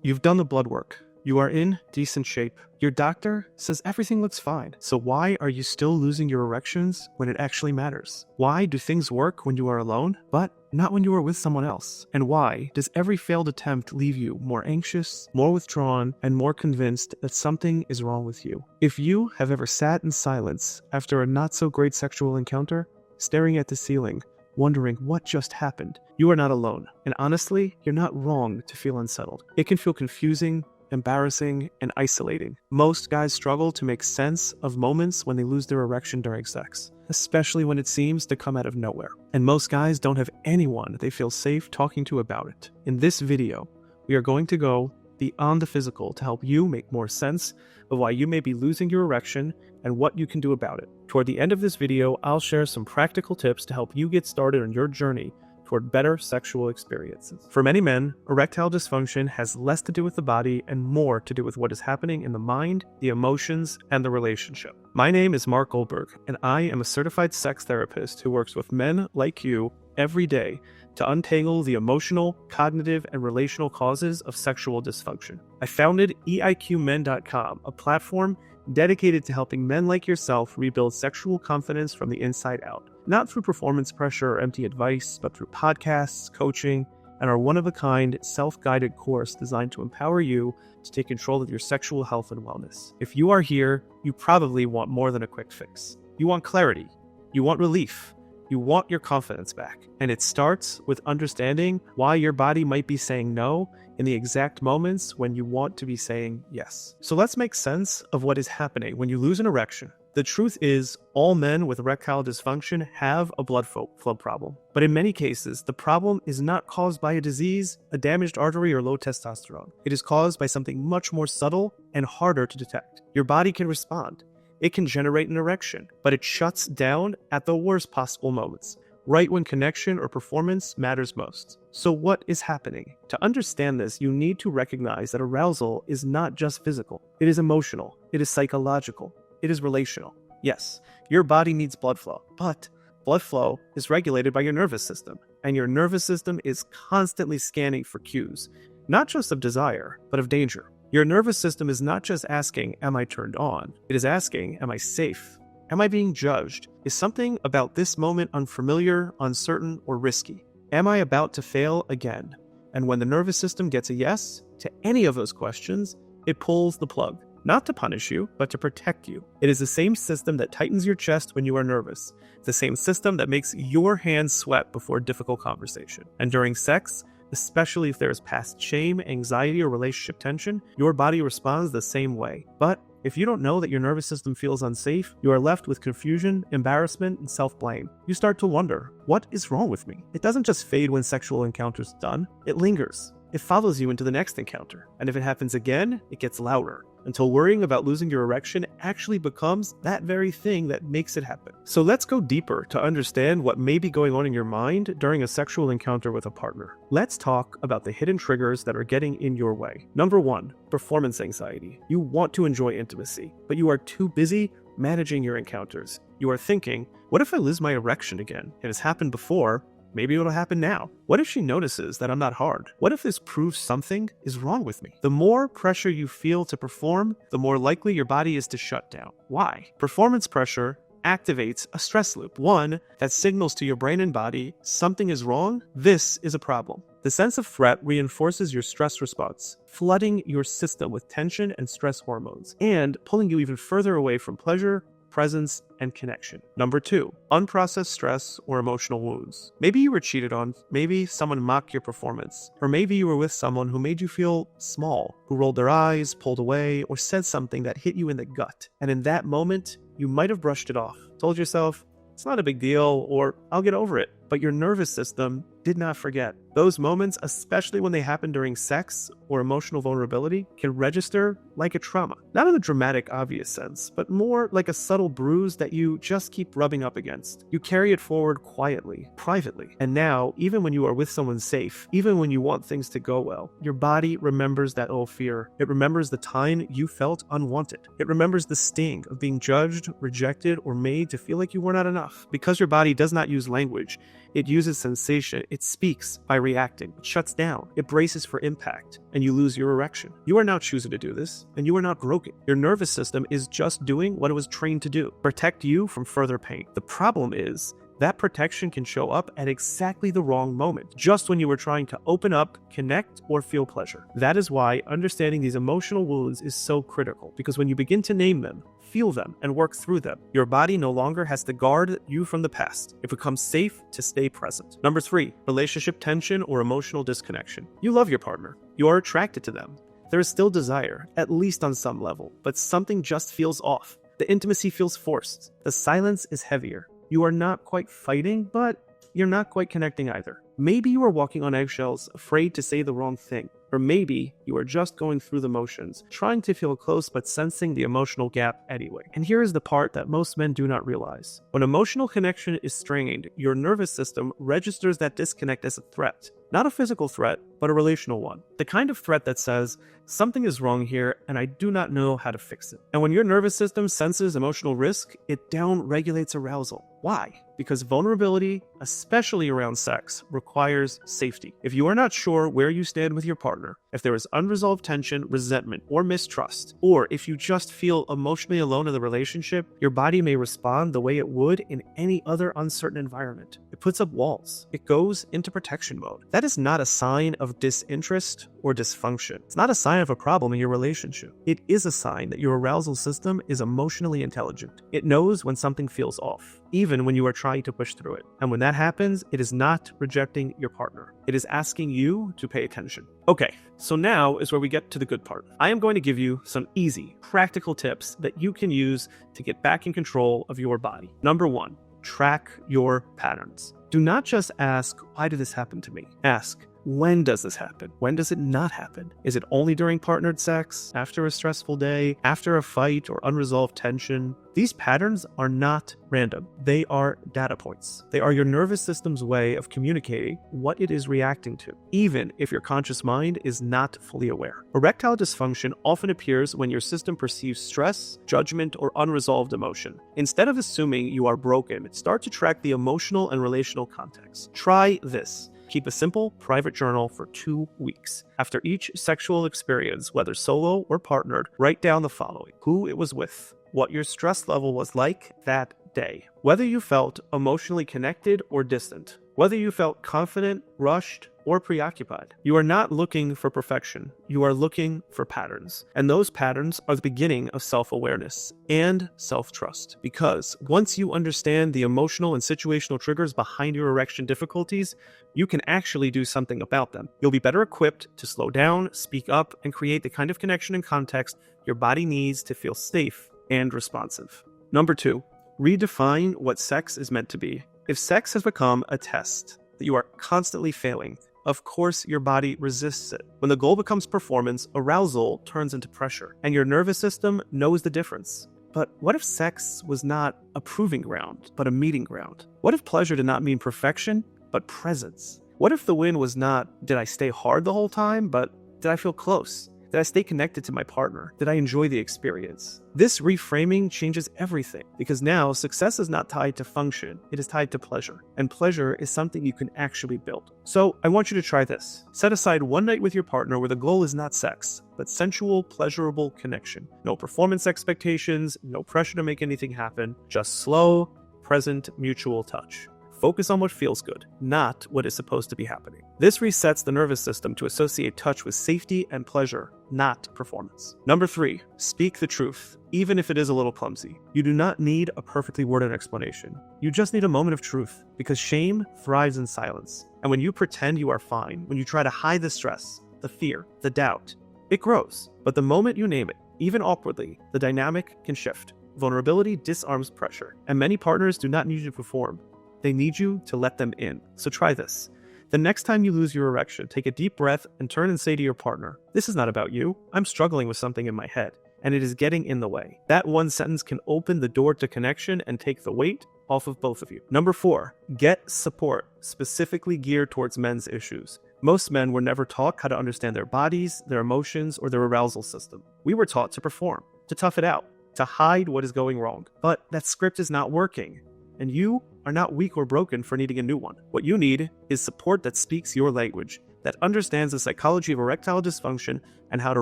You've done the blood work. You are in decent shape. Your doctor says everything looks fine. So why are you still losing your erections when it actually matters? Why do things work when you are alone, but not when you are with someone else? And why does every failed attempt leave you more anxious, more withdrawn, and more convinced that something is wrong with you? If you have ever sat in silence after a not-so-great sexual encounter, staring at the ceiling, wondering what just happened, you are not alone. And honestly, you're not wrong to feel unsettled. It can feel confusing, embarrassing, and isolating. Most guys struggle to make sense of moments when they lose their erection during sex, especially when it seems to come out of nowhere. And most guys don't have anyone they feel safe talking to about it. In this video, we are going to go beyond the physical to help you make more sense of why you may be losing your erection and what you can do about it. Toward the end of this video, I'll share some practical tips to help you get started on your journey toward better sexual experiences. For many men, erectile dysfunction has less to do with the body and more to do with what is happening in the mind, the emotions, and the relationship. My name is Mark Goldberg, and I am a certified sex therapist who works with men like you every day to untangle the emotional, cognitive, and relational causes of sexual dysfunction. I founded eiqmen.com, a platform dedicated to helping men like yourself rebuild sexual confidence from the inside out. Not through performance pressure or empty advice, but through podcasts, coaching, and our one-of-a-kind, self-guided course designed to empower you to take control of your sexual health and wellness. If you are here, you probably want more than a quick fix. You want clarity. You want relief. You want your confidence back. And it starts with understanding why your body might be saying no in the exact moments when you want to be saying yes. So let's make sense of what is happening when you lose an erection. The truth is, all men with erectile dysfunction have a blood flow problem. But in many cases, the problem is not caused by a disease, a damaged artery, or low testosterone. It is caused by something much more subtle and harder to detect. Your body can respond. It can generate an erection, but it shuts down at the worst possible moments, right when connection or performance matters most. So what is happening? To understand this, you need to recognize that arousal is not just physical. It is emotional. It is psychological. It is relational. Yes, your body needs blood flow, but blood flow is regulated by your nervous system, and your nervous system is constantly scanning for cues, not just of desire, but of danger. Your nervous system is not just asking, am I turned on? It is asking, am I safe? Am I being judged? Is something about this moment unfamiliar, uncertain, or risky? Am I about to fail again? And when the nervous system gets a yes to any of those questions, it pulls the plug. Not to punish you, but to protect you. It is the same system that tightens your chest when you are nervous. The same system that makes your hands sweat before a difficult conversation. And during sex, especially if there is past shame, anxiety, or relationship tension, your body responds the same way. But if you don't know that your nervous system feels unsafe, you are left with confusion, embarrassment, and self-blame. You start to wonder, what is wrong with me? It doesn't just fade when sexual encounter's done. It lingers. It follows you into the next encounter. And if it happens again, it gets louder, until worrying about losing your erection actually becomes that very thing that makes it happen. So let's go deeper to understand what may be going on in your mind during a sexual encounter with a partner. Let's talk about the hidden triggers that are getting in your way. Number 1, performance anxiety. You want to enjoy intimacy, but you are too busy managing your encounters. You are thinking, what if I lose my erection again? It has happened before. Maybe it'll happen now. What if she notices that I'm not hard? What if this proves something is wrong with me? The more pressure you feel to perform, the more likely your body is to shut down. Why? Performance pressure activates a stress loop, one that signals to your brain and body something is wrong, this is a problem. The sense of threat reinforces your stress response, flooding your system with tension and stress hormones, and pulling you even further away from pleasure, presence, and connection. Number 2, unprocessed stress or emotional wounds. Maybe you were cheated on, maybe someone mocked your performance, or maybe you were with someone who made you feel small, who rolled their eyes, pulled away, or said something that hit you in the gut. And in that moment, you might have brushed it off, told yourself, it's not a big deal, or I'll get over it. But your nervous system did not forget. Those moments, especially when they happen during sex or emotional vulnerability, can register like a trauma. Not in a dramatic, obvious sense, but more like a subtle bruise that you just keep rubbing up against. You carry it forward quietly, privately. And now, even when you are with someone safe, even when you want things to go well, your body remembers that old fear. It remembers the time you felt unwanted. It remembers the sting of being judged, rejected, or made to feel like you were not enough. Because your body does not use language, it uses sensation. It speaks by reacting. It shuts down. It braces for impact, and you lose your erection. You are now choosing to do this, and you are not broken. Your nervous system is just doing what it was trained to do, protect you from further pain. The problem is, that protection can show up at exactly the wrong moment, just when you were trying to open up, connect, or feel pleasure. That is why understanding these emotional wounds is so critical, because when you begin to name them, feel them, and work through them, your body no longer has to guard you from the past. It becomes safe to stay present. Number 3, relationship tension or emotional disconnection. You love your partner. You are attracted to them. There is still desire, at least on some level, but something just feels off. The intimacy feels forced. The silence is heavier. You are not quite fighting, but you're not quite connecting either. Maybe you are walking on eggshells, afraid to say the wrong thing. Or maybe you are just going through the motions, trying to feel close but sensing the emotional gap anyway. And here is the part that most men do not realize. When emotional connection is strained, your nervous system registers that disconnect as a threat. Not a physical threat, but a relational one. The kind of threat that says, something is wrong here and I do not know how to fix it. And when your nervous system senses emotional risk, it down-regulates arousal. Why? Because vulnerability, especially around sex, requires safety. If you are not sure where you stand with your partner, if there is unresolved tension, resentment, or mistrust, or if you just feel emotionally alone in the relationship, your body may respond the way it would in any other uncertain environment. It puts up walls. It goes into protection mode. That is not a sign of disinterest or dysfunction. It's not a sign of a problem in your relationship. It is a sign that your arousal system is emotionally intelligent. It knows when something feels off, even when you are trying to push through it. And when that happens, it is not rejecting your partner. It is asking you to pay attention. Okay, so now is where we get to the good part. I am going to give you some easy, practical tips that you can use to get back in control of your body. Number 1, track your patterns. Do not just ask, why did this happen to me? Ask, when does this happen? When does it not happen? Is it only during partnered sex, after a stressful day, after a fight or unresolved tension? These patterns are not random. They are data points. They are your nervous system's way of communicating what it is reacting to, even if your conscious mind is not fully aware. Erectile dysfunction often appears when your system perceives stress, judgment, or unresolved emotion. Instead of assuming you are broken, start to track the emotional and relational context. Try this. Keep a simple, private journal for 2 weeks. After each sexual experience, whether solo or partnered, write down the following: who it was with, what your stress level was like that day, whether you felt emotionally connected or distant, whether you felt confident, rushed, or preoccupied. You are not looking for perfection. You are looking for patterns. And those patterns are the beginning of self-awareness and self-trust. Because once you understand the emotional and situational triggers behind your erection difficulties, you can actually do something about them. You'll be better equipped to slow down, speak up, and create the kind of connection and context your body needs to feel safe and responsive. Number 2, redefine what sex is meant to be. If sex has become a test that you are constantly failing, of course your body resists it. When the goal becomes performance, arousal turns into pressure, and your nervous system knows the difference. But what if sex was not a proving ground, but a meeting ground? What if pleasure did not mean perfection, but presence? What if the win was not, did I stay hard the whole time, but did I feel close? Did I stay connected to my partner? Did I enjoy the experience? This reframing changes everything, because now success is not tied to function, it is tied to pleasure. And pleasure is something you can actually build. So I want you to try this. Set aside one night with your partner where the goal is not sex, but sensual, pleasurable connection. No performance expectations, no pressure to make anything happen, just slow, present, mutual touch. Focus on what feels good, not what is supposed to be happening. This resets the nervous system to associate touch with safety and pleasure, not performance. Number 3, speak the truth, even if it is a little clumsy. You do not need a perfectly worded explanation. You just need a moment of truth, because shame thrives in silence. And when you pretend you are fine, when you try to hide the stress, the fear, the doubt, it grows. But the moment you name it, even awkwardly, the dynamic can shift. Vulnerability disarms pressure, and many partners do not need you to perform. They need you to let them in. So try this. The next time you lose your erection, take a deep breath and turn and say to your partner, "This is not about you. I'm struggling with something in my head, and it is getting in the way." That one sentence can open the door to connection and take the weight off of both of you. Number 4, get support specifically geared towards men's issues. Most men were never taught how to understand their bodies, their emotions, or their arousal system. We were taught to perform, to tough it out, to hide what is going wrong. But that script is not working. and you are not weak or broken for needing a new one. What you need is support that speaks your language, that understands the psychology of erectile dysfunction and how to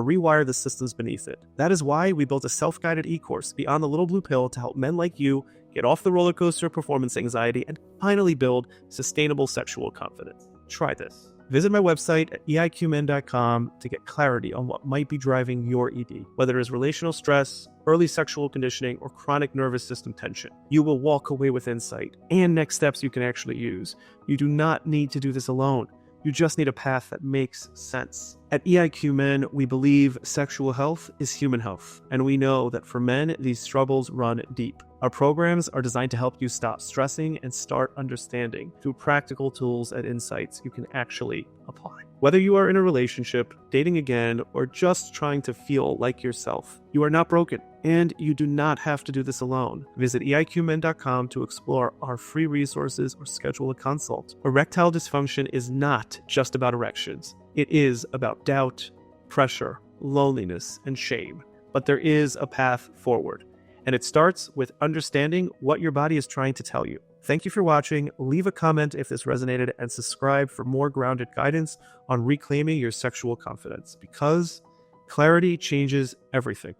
rewire the systems beneath it. That is why we built a self-guided e-course, Beyond the Little Blue Pill, to help men like you get off the roller coaster of performance anxiety and finally build sustainable sexual confidence. Try this. Visit my website at eiqmen.com to get clarity on what might be driving your ED, whether it is relational stress, early sexual conditioning, or chronic nervous system tension. You will walk away with insight and next steps you can actually use. You do not need to do this alone. You just need a path that makes sense. At EIQ Men, we believe sexual health is human health, and we know that for men, these struggles run deep. Our programs are designed to help you stop stressing and start understanding through practical tools and insights you can actually apply. Whether you are in a relationship, dating again, or just trying to feel like yourself, you are not broken, and you do not have to do this alone. Visit eiqmen.com to explore our free resources or schedule a consult. Erectile dysfunction is not just about erections. It is about doubt, pressure, loneliness, and shame. But there is a path forward. And it starts with understanding what your body is trying to tell you. Thank you for watching. Leave a comment if this resonated and subscribe for more grounded guidance on reclaiming your sexual confidence, because clarity changes everything.